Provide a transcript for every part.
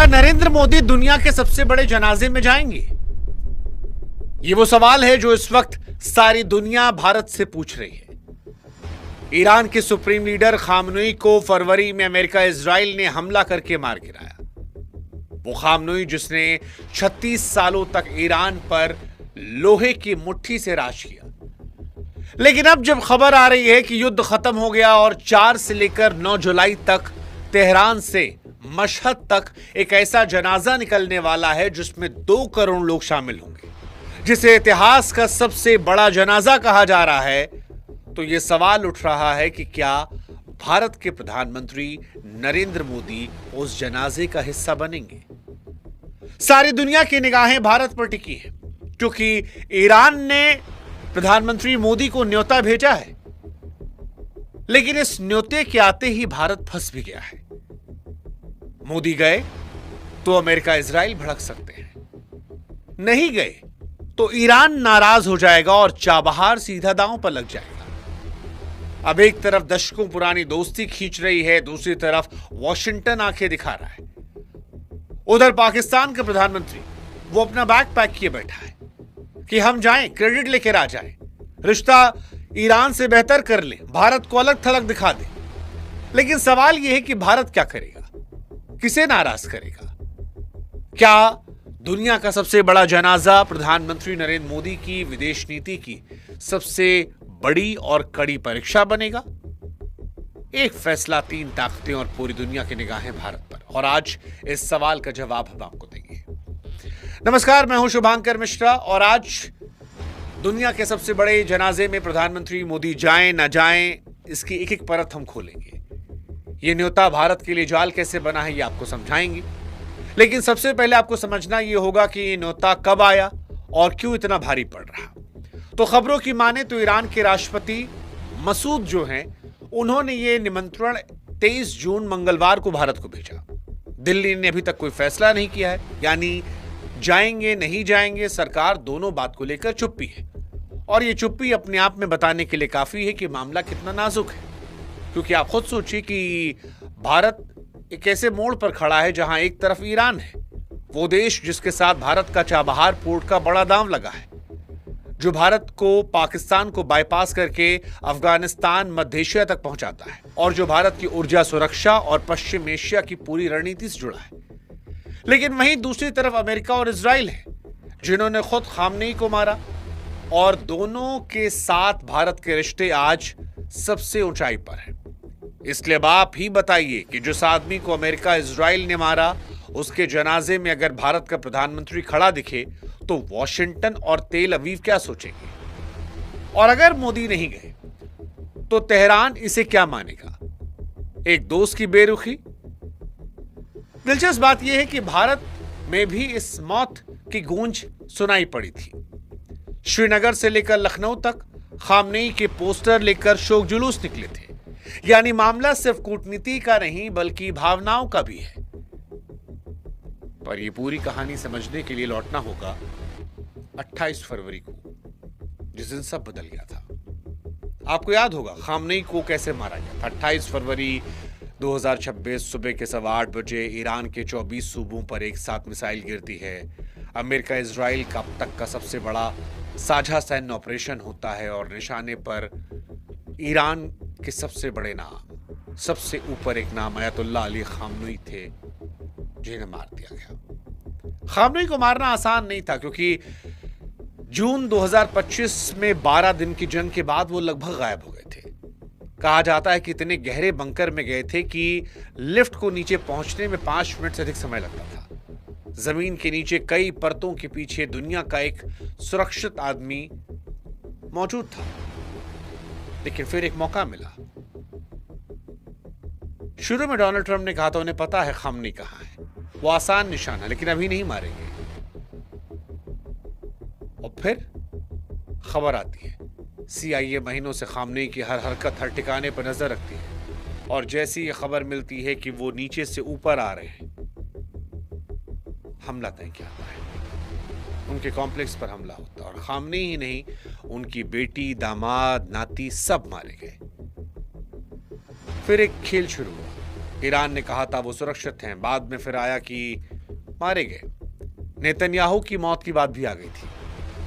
क्या नरेंद्र मोदी दुनिया के सबसे बड़े जनाजे में जाएंगे? ये वो सवाल है जो इस वक्त सारी दुनिया भारत से पूछ रही है। ईरान के सुप्रीम लीडर खामनेई को फरवरी में अमेरिका इजराइल ने हमला करके मार गिराया। वो खामनेई जिसने 36 सालों तक ईरान पर लोहे की मुट्ठी से राज किया। लेकिन अब जब खबर आ रही है कि युद्ध खत्म हो गया और 4 से लेकर 9 जुलाई तक तेहरान से मशहद तक एक ऐसा जनाजा निकलने वाला है जिसमें 2 करोड़ लोग शामिल होंगे, जिसे इतिहास का सबसे बड़ा जनाजा कहा जा रहा है, तो यह सवाल उठ रहा है कि क्या भारत के प्रधानमंत्री नरेंद्र मोदी उस जनाजे का हिस्सा बनेंगे? सारी दुनिया की निगाहें भारत पर टिकी है क्योंकि ईरान ने प्रधानमंत्री मोदी को न्योता भेजा है। लेकिन इस न्योते के आते ही भारत फंस भी गया है। मोदी गए तो अमेरिका इजराइल भड़क सकते हैं, नहीं गए तो ईरान नाराज हो जाएगा और चाबहार सीधा दांव पर लग जाएगा। अब एक तरफ दशकों पुरानी दोस्ती खींच रही है, दूसरी तरफ वॉशिंगटन आंखें दिखा रहा है। उधर पाकिस्तान का प्रधानमंत्री वो अपना बैग पैक किए बैठा है कि हम जाएं, क्रेडिट लेकर आ जाएं, रिश्ता ईरान से बेहतर कर ले, भारत को अलग थलग दिखा दे। लेकिन सवाल यह है कि भारत क्या करेगा, किसे नाराज करेगा? क्या दुनिया का सबसे बड़ा जनाजा प्रधानमंत्री नरेंद्र मोदी की विदेश नीति की सबसे बड़ी और कड़ी परीक्षा बनेगा? एक फैसला, 3 ताकतें और पूरी दुनिया की निगाहें भारत पर, और आज इस सवाल का जवाब हम आपको देंगे। नमस्कार, मैं हूं शुभांकर मिश्रा और आज दुनिया के सबसे बड़े जनाजे में प्रधानमंत्री मोदी जाएं ना जाएं, इसकी एक एक परत हम खोलेंगे। ये न्योता भारत के लिए जाल कैसे बना है ये आपको समझाएंगे। लेकिन सबसे पहले आपको समझना ये होगा कि ये न्योता कब आया और क्यों इतना भारी पड़ रहा। तो खबरों की माने तो ईरान के राष्ट्रपति मसूद जो हैं, उन्होंने ये निमंत्रण 23 जून मंगलवार को भारत को भेजा। दिल्ली ने अभी तक कोई फैसला नहीं किया है, यानी जाएंगे नहीं जाएंगे, सरकार दोनों बात को लेकर चुप्पी है। और ये चुप्पी अपने आप में बताने के लिए काफी है कि मामला कितना नाजुक है। क्योंकि आप खुद सोचिए कि भारत एक ऐसे मोड़ पर खड़ा है जहां एक तरफ ईरान है, वो देश जिसके साथ भारत का चाबहार पोर्ट का बड़ा दांव लगा है, जो भारत को पाकिस्तान को बाईपास करके अफगानिस्तान, मध्य एशिया तक पहुंचाता है, और जो भारत की ऊर्जा सुरक्षा और पश्चिम एशिया की पूरी रणनीति से जुड़ा है। लेकिन वहीं दूसरी तरफ अमेरिका और इजराइल है, जिन्होंने खुद खामनेई को मारा, और दोनों के साथ भारत के रिश्ते आज सबसे ऊंचाई पर हैं। इसलिए अब आप ही बताइए कि जिस आदमी को अमेरिका इजराइल ने मारा, उसके जनाजे में अगर भारत का प्रधानमंत्री खड़ा दिखे तो वॉशिंगटन और तेल अवीव क्या सोचेंगे? और अगर मोदी नहीं गए तो तेहरान इसे क्या मानेगा? एक दोस्त की बेरुखी? दिलचस्प बात यह है कि भारत में भी इस मौत की गूंज सुनाई पड़ी थी। श्रीनगर से लेकर लखनऊ तक खामनेई के पोस्टर लेकर शोक जुलूस निकले थे। यानी मामला सिर्फ कूटनीति का नहीं बल्कि भावनाओं का भी है। पर यह पूरी कहानी समझने के लिए लौटना होगा 28 फरवरी को, जिस दिन सब बदल गया था। आपको याद होगा खामनेई को कैसे मारा गया था। 28 फरवरी 2026 सुबह के 8:15 बजे ईरान के 24 सूबों पर एक साथ मिसाइल गिरती है। अमेरिका इजराइल का अब तक का सबसे बड़ा साझा सैन्य ऑपरेशन होता है और निशाने पर ईरान के सबसे बड़े नाम, सबसे ऊपर एक नाम अयतुल्लाह अली खामनेई थे, जिन्हें मार दिया गया। खामनेई को मारना आसान नहीं था क्योंकि जून 2025 में 12 दिन की जंग के बाद वो लगभग गायब हो गए थे। कहा जाता है कि इतने गहरे बंकर में गए थे कि लिफ्ट को नीचे पहुंचने में 5 मिनट से अधिक समय लगता था। जमीन के नीचे कई परतों के पीछे दुनिया का एक सुरक्षित आदमी मौजूद था। लेकिन फिर एक मौका मिला। शुरू में डोनाल्ड ट्रंप ने कहा था उन्हें पता है खामनेई कहां है, वो आसान निशाना, लेकिन अभी नहीं मारेंगे। और फिर खबर आती है, CIA महीनों से खामनेई की हर हरकत, हर ठिकाने पर नजर रखती है, और जैसी ये खबर मिलती है कि वो नीचे से ऊपर आ रहे हैं, हमला तय किया है। उनके कॉम्प्लेक्स पर हमला होता और खामनेई ही नहीं, उनकी बेटी, दामाद, नाती सब मारे गए। फिर एक खेल शुरू हुआ। ईरान ने कहा था वो सुरक्षित हैं, बाद में फिर आया कि मारे गए। नेतन्याहू की मौत की बात भी आ गई थी।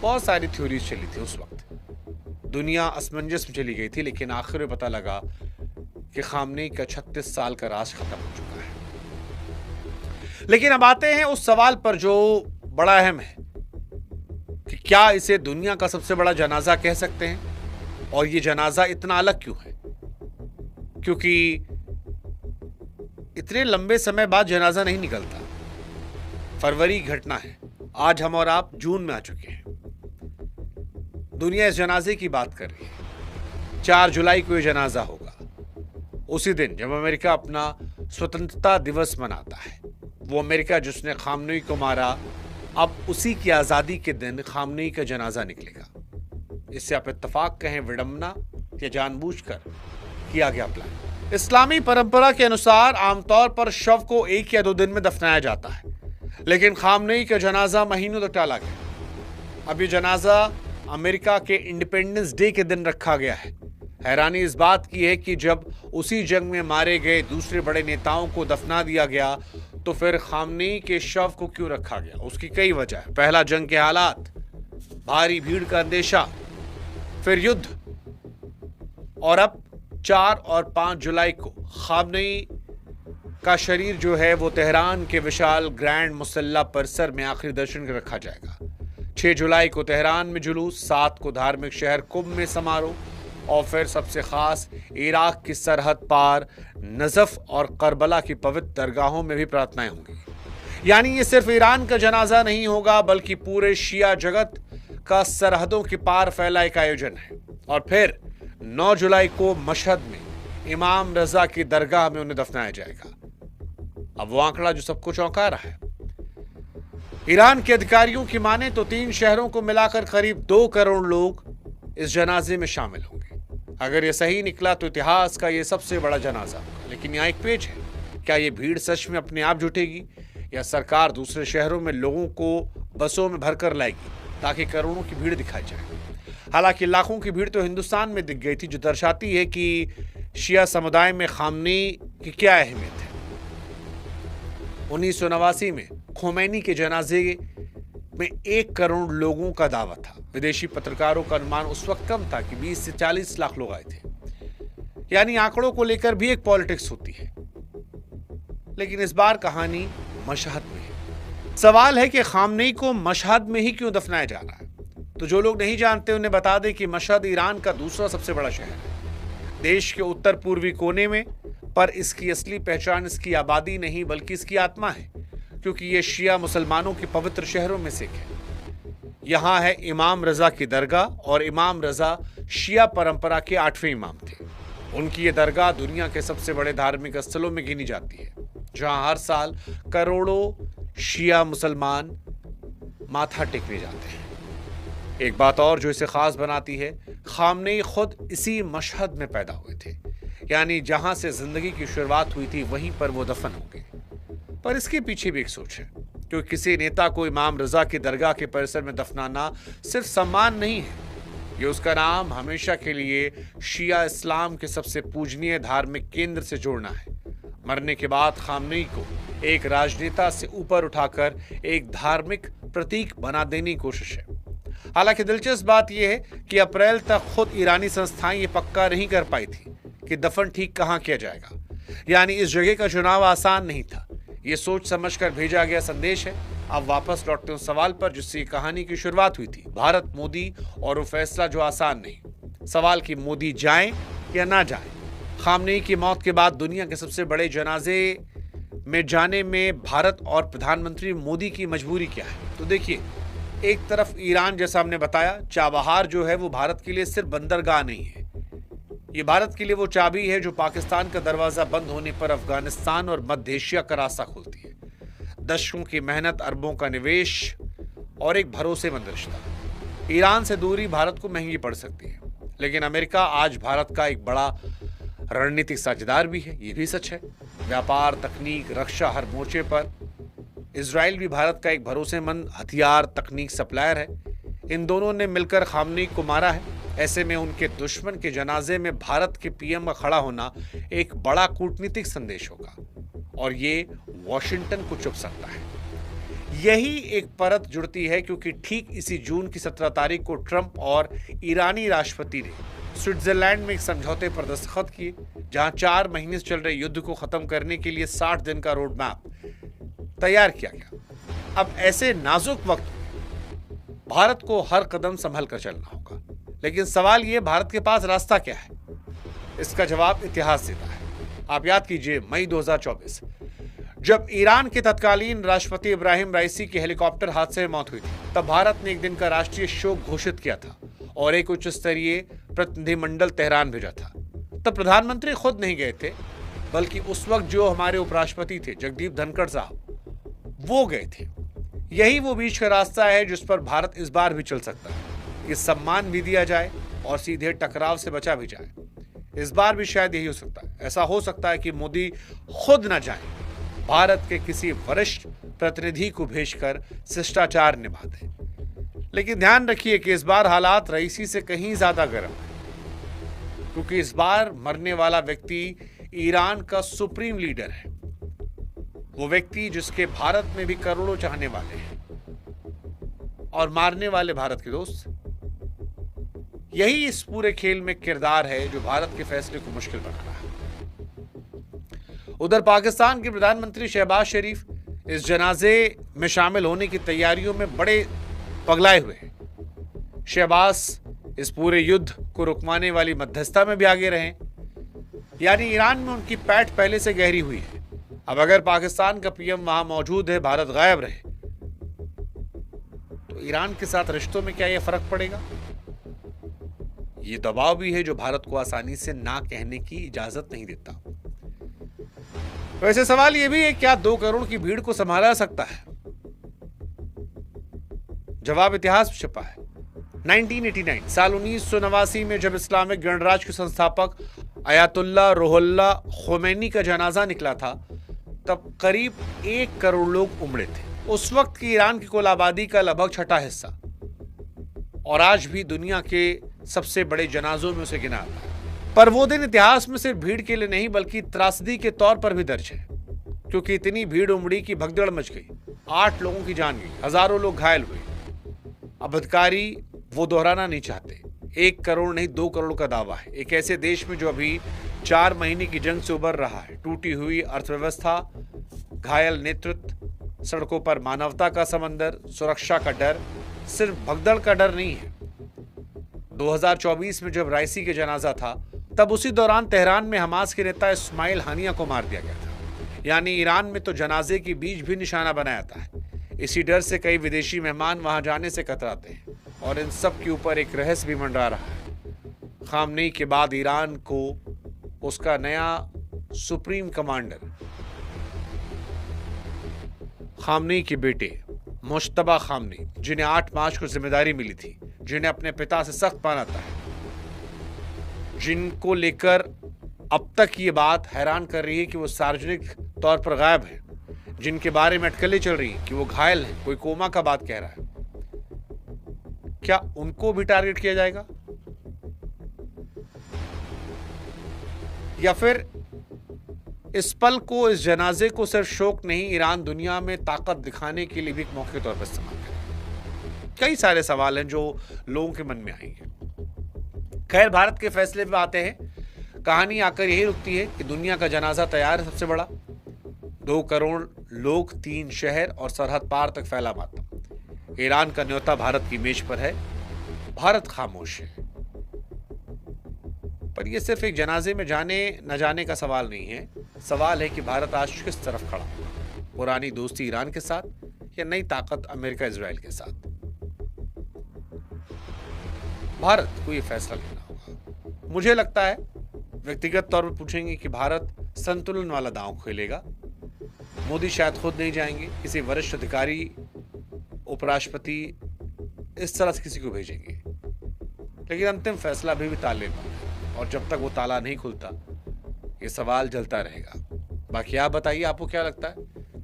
बहुत सारी थ्योरीज चली थी उस वक्त, दुनिया असमंजस में चली गई थी, लेकिन आखिर में पता लगा कि खामनेई का 36 साल का राज खत्म हो चुका है। लेकिन अब आते हैं उस सवाल पर जो बड़ा अहम है कि क्या इसे दुनिया का सबसे बड़ा जनाजा कह सकते हैं, और ये जनाजा इतना अलग क्यों है? क्योंकि इतने लंबे समय बाद जनाजा नहीं निकलता। फरवरी की घटना है, आज हम और आप जून में आ चुके हैं। दुनिया इस जनाजे की बात कर रही है। 4 जुलाई को यह जनाजा होगा, उसी दिन जब अमेरिका अपना स्वतंत्रता दिवस मनाता है। वो अमेरिका जिसने खामनेई को मारा, अब उसी की आजादी के दिन खामनेई का जनाजा निकलेगा। इससे आप इत्तेफाक कहें, विडंबना, या जानबूझकर किया गया प्लान। इस्लामी परंपरा के अनुसार आमतौर पर शव को 1 या 2 दिन में दफनाया जाता है, लेकिन खामनेई का जनाजा महीनों तक टाला गया। अब ये जनाजा अमेरिका के इंडिपेंडेंस डे के दिन रखा गया है। हैरानी इस बात की है कि जब उसी जंग में मारे गए दूसरे बड़े नेताओं को दफना दिया गया, तो फिर खामनेई के शव को क्यों रखा गया? उसकी कई वजह है। पहला, जंग के हालात, भारी भीड़ का अंदेशा, फिर युद्ध, और अब 4 और 5 जुलाई को खामनेई का शरीर जो है वो तेहरान के विशाल ग्रैंड मुसल्ला परिसर में आखिरी दर्शन के रखा जाएगा। 6 जुलाई को तेहरान में जुलूस, 7 को धार्मिक शहर कुंभ में समारोह, और फिर सबसे खास इराक की सरहद पार नजफ और करबला की पवित्र दरगाहों में भी प्रार्थनाएं होंगी। यानी ये सिर्फ ईरान का जनाजा नहीं होगा, बल्कि पूरे शिया जगत का सरहदों के पार फैला एक आयोजन है। और फिर 9 जुलाई को मशहद में इमाम रजा की दरगाह में उन्हें दफनाया जाएगा। अब वो आंकड़ा जो सबको चौंका रहा है, ईरान के अधिकारियों की माने तो 3 शहरों को मिलाकर करीब 2 करोड़ लोग इस जनाजे में शामिल होंगे। अगर ये सही निकला तो इतिहास का ये सबसे बड़ा जनाजा होगा। लेकिन यहाँ एक पेच है, क्या ये भीड़ सच में अपने आप जुटेगी, या सरकार दूसरे शहरों में लोगों को बसों में भरकर लाएगी ताकि करोड़ों की भीड़ दिखाई जाए? हालांकि लाखों की भीड़ तो हिंदुस्तान में दिख गई थी, जो दर्शाती है कि शिया समुदाय में खामनेई की क्या अहमियत है। 1989 में खोमैनी के जनाजे में 1 करोड़ लोगों का दावा था। विदेशी पत्रकारों का अनुमान उस वक्त कम था कि 20 से 40 लाख लोग आए थे। यानी आंकड़ों को लेकर भी एक पॉलिटिक्स होती है। लेकिन इस बार कहानी मशहद में है। सवाल है कि खामनेई को मशहद में ही क्यों दफनाया जा रहा है? तो जो लोग नहीं जानते उन्हें बता दें कि मशहद ईरान का दूसरा सबसे बड़ा शहर है, देश के उत्तर पूर्वी कोने में। पर इसकी असली पहचान इसकी आबादी नहीं, बल्कि इसकी आत्मा है, क्योंकि ये शिया मुसलमानों के पवित्र शहरों में से एक है। यहाँ है इमाम रजा की दरगाह, और इमाम रजा शिया परंपरा के 8वें इमाम थे। उनकी ये दरगाह दुनिया के सबसे बड़े धार्मिक स्थलों में गिनी जाती है, जहाँ हर साल करोड़ों शिया मुसलमान माथा टेकने जाते हैं। एक बात और जो इसे खास बनाती है, खामनेई खुद इसी मशहद में पैदा हुए थे, यानी जहां से जिंदगी की शुरुआत हुई थी वहीं पर वो दफन होंगे। पर इसके पीछे भी एक सोच है, क्योंकि किसी नेता को इमाम रजा की दरगाह के परिसर में दफनाना सिर्फ सम्मान नहीं है, ये उसका नाम हमेशा के लिए शिया इस्लाम के सबसे पूजनीय धार्मिक केंद्र से जोड़ना है। मरने के बाद खामनेई को एक राजनेता से ऊपर उठाकर एक धार्मिक प्रतीक बना देने की कोशिश है। हालांकि दिलचस्प बात यह है कि अप्रैल तक खुद ईरानी संस्थाएं ये पक्का नहीं कर पाई थी कि दफन ठीक कहां किया जाएगा। यानी इस जगह का चुनाव आसान नहीं था। ये सोच समझकर भेजा गया संदेश है। अब वापस लौटते हैं उस सवाल पर जिससे कहानी की शुरुआत हुई थी, भारत मोदी और वो फैसला जो आसान नहीं। सवाल कि मोदी जाएं या ना जाएं। खामनेई की मौत के बाद दुनिया के सबसे बड़े जनाजे में जाने में भारत और प्रधानमंत्री मोदी की मजबूरी क्या है? तो देखिए, एक तरफ ईरान, जैसा हमने बताया, चाबहार जो है वो भारत के लिए सिर्फ बंदरगाह नहीं है, ये भारत के लिए वो चाबी है जो पाकिस्तान का दरवाजा बंद होने पर अफगानिस्तान और मध्य एशिया का रास्ता खोलती है। दशकों की मेहनत, अरबों का निवेश और एक भरोसेमंद रिश्ता। ईरान से दूरी भारत को महंगी पड़ सकती है, लेकिन अमेरिका आज भारत का एक बड़ा रणनीतिक साझेदार भी है, ये भी सच है। व्यापार, तकनीक, रक्षा, हर मोर्चे पर। इजराइल भी भारत का एक भरोसेमंद हथियार, तकनीक सप्लायर है। इन दोनों ने मिलकर खामनेई को मारा है। ऐसे में उनके दुश्मन के जनाजे में भारत के पीएम का खड़ा होना एक बड़ा कूटनीतिक संदेश होगा और ये वॉशिंगटन को चुभ सकता है। यही एक परत जुड़ती है क्योंकि ठीक इसी जून की 17 तारीख को ट्रंप और ईरानी राष्ट्रपति ने स्विट्जरलैंड में एक समझौते पर दस्तखत किए, जहां 4 महीने से चल रहे युद्ध को खत्म करने के लिए 60 दिन का रोड मैप तैयार किया गया। अब ऐसे नाजुक वक्त में भारत को हर कदम संभल कर चलना होगा, लेकिन सवाल यह भारत के पास रास्ता क्या है? इसका जवाब इतिहास देता है। आप याद कीजिए मई 2024 जब ईरान के तत्कालीन राष्ट्रपति इब्राहिम राइसी की हेलीकॉप्टर हादसे में मौत हुई थी, तब भारत ने एक दिन का राष्ट्रीय शोक घोषित किया था और एक उच्च स्तरीय प्रतिनिधिमंडल तेहरान भेजा था। तब प्रधानमंत्री खुद नहीं गए थे, बल्कि उस वक्त जो हमारे उपराष्ट्रपति थे जगदीप धनखड़ साहब, वो गए थे। यही वो बीच का रास्ता है जिस पर भारत इस बार भी चल सकता है कि सम्मान भी दिया जाए और सीधे टकराव से बचा भी जाए। इस बार भी शायद यही हो सकता है। ऐसा हो सकता है कि मोदी खुद न जाए, भारत के किसी वरिष्ठ प्रतिनिधि को भेजकर शिष्टाचार निभा दे। लेकिन ध्यान रखिए कि इस बार हालात रईसी से कहीं ज्यादा गर्म है, क्योंकि इस बार मरने वाला व्यक्ति ईरान का सुप्रीम लीडर है। वो व्यक्ति जिसके भारत में भी करोड़ों चाहने वाले हैं और मारने वाले भारत के दोस्त। यही इस पूरे खेल में किरदार है जो भारत के फैसले को मुश्किल बना रहा है। उधर पाकिस्तान के प्रधानमंत्री शहबाज शरीफ इस जनाजे में शामिल होने की तैयारियों में बड़े पगलाए हुए हैं। शहबाज इस पूरे युद्ध को रुकवाने वाली मध्यस्थता में भी आगे रहे, यानी ईरान में उनकी पैठ पहले से गहरी हुई है। अब अगर पाकिस्तान का पीएम वहां मौजूद है, भारत गायब रहे, तो ईरान के साथ रिश्तों में क्या यह फर्क पड़ेगा? ये दबाव भी है जो भारत को आसानी से ना कहने की इजाजत नहीं देता। वैसे सवाल यह भी है, क्या 2 करोड़ की भीड़ को संभाला सकता है? जवाब इतिहास में छिपा है। 1989 साल 1989 में जब इस्लामिक गणराज्य के संस्थापक अयातुल्ला रुहुल्लाह खोमैनी का जनाजा निकला था, तब करीब 1 करोड़ लोग उमड़े थे। उस वक्त की ईरान की कुल आबादी का लगभग 6ठा हिस्सा, और आज भी दुनिया के सबसे बड़े जनाजों में उसे गिना आता है। पर वो दिन इतिहास में सिर्फ भीड़ के लिए नहीं बल्कि त्रासदी के तौर पर भी दर्ज है, क्योंकि इतनी भीड़ उमड़ी कि भगदड़ मच गई। 8 लोगों की जान गई, हजारों लोग घायल हुए। अब अधिकारी वो दोहराना नहीं चाहते। 1 करोड़ नहीं 2 करोड़ का दावा है। एक ऐसे देश में जो अभी 4 महीने की जंग से उबर रहा है, टूटी हुई अर्थव्यवस्था, घायल नेतृत्व, सड़कों पर मानवता का समंदर, सुरक्षा का डर, सिर्फ भगदड़ का डर नहीं है। 2024 में जब राइसी के जनाजा था, तब उसी दौरान तेहरान में हमास के नेता इस्माइल हानिया को मार दिया गया था। यानी ईरान में तो जनाजे की बीच भी निशाना बनाया जाता है। इसी डर से कई विदेशी मेहमान वहां जाने से कतराते हैं, और इन सब के ऊपर एक रहस्य भी मंडरा रहा है। खामनेई के बाद ईरान को उसका नया सुप्रीम कमांडर, खामनेई के बेटे मुश्तबा खामनेई, जिन्हें 8 मार्च को जिम्मेदारी मिली थी, जिन्हें अपने पिता से सख्त मानता है, जिनको लेकर अब तक ये बात हैरान कर रही है कि वो सार्वजनिक तौर पर गायब है, जिनके बारे में अटकलें चल रही हैं कि वो घायल हैं, कोई कोमा का बात कह रहा है। क्या उनको भी टारगेट किया जाएगा? या फिर इस पल को, इस जनाजे को सिर्फ शोक नहीं, ईरान दुनिया में ताकत दिखाने के लिए भी एक मौके के तौर पर इस्तेमाल करें? कई सारे सवाल हैं जो लोगों के मन में आएंगे। खैर, भारत के फैसले पे आते हैं। कहानी आकर यही रुकती है कि दुनिया का जनाजा तैयार है, सबसे बड़ा 2 करोड़ लोग, 3 शहर और सरहद पार तक फैला मातम। ईरान का न्योता भारत की मेज पर है, भारत खामोश है। पर यह सिर्फ एक जनाजे में जाने न जाने का सवाल नहीं है। सवाल है कि भारत आज किस तरफ खड़ा होगा, पुरानी दोस्ती ईरान के साथ या नई ताकत अमेरिका इजराइल के साथ? भारत को यह फैसला लेना होगा। मुझे लगता है, व्यक्तिगत तौर पर पूछेंगे कि भारत संतुलन वाला दांव खेलेगा। मोदी शायद खुद नहीं जाएंगे, किसी वरिष्ठ अधिकारी, उपराष्ट्रपति, इस तरह से किसी को भेजेंगे। लेकिन अंतिम फैसला अभी भी ताले में है, और जब तक वो ताला नहीं खुलता, ये सवाल जलता रहेगा। बाकी आप बताइए, आपको क्या लगता है?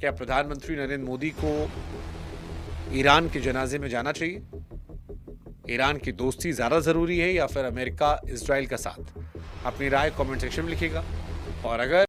क्या प्रधानमंत्री नरेंद्र मोदी को ईरान के जनाजे में जाना चाहिए? ईरान की दोस्ती ज्यादा जरूरी है या फिर अमेरिका इजराइल का साथ? अपनी राय कमेंट सेक्शन में लिखिएगा। और अगर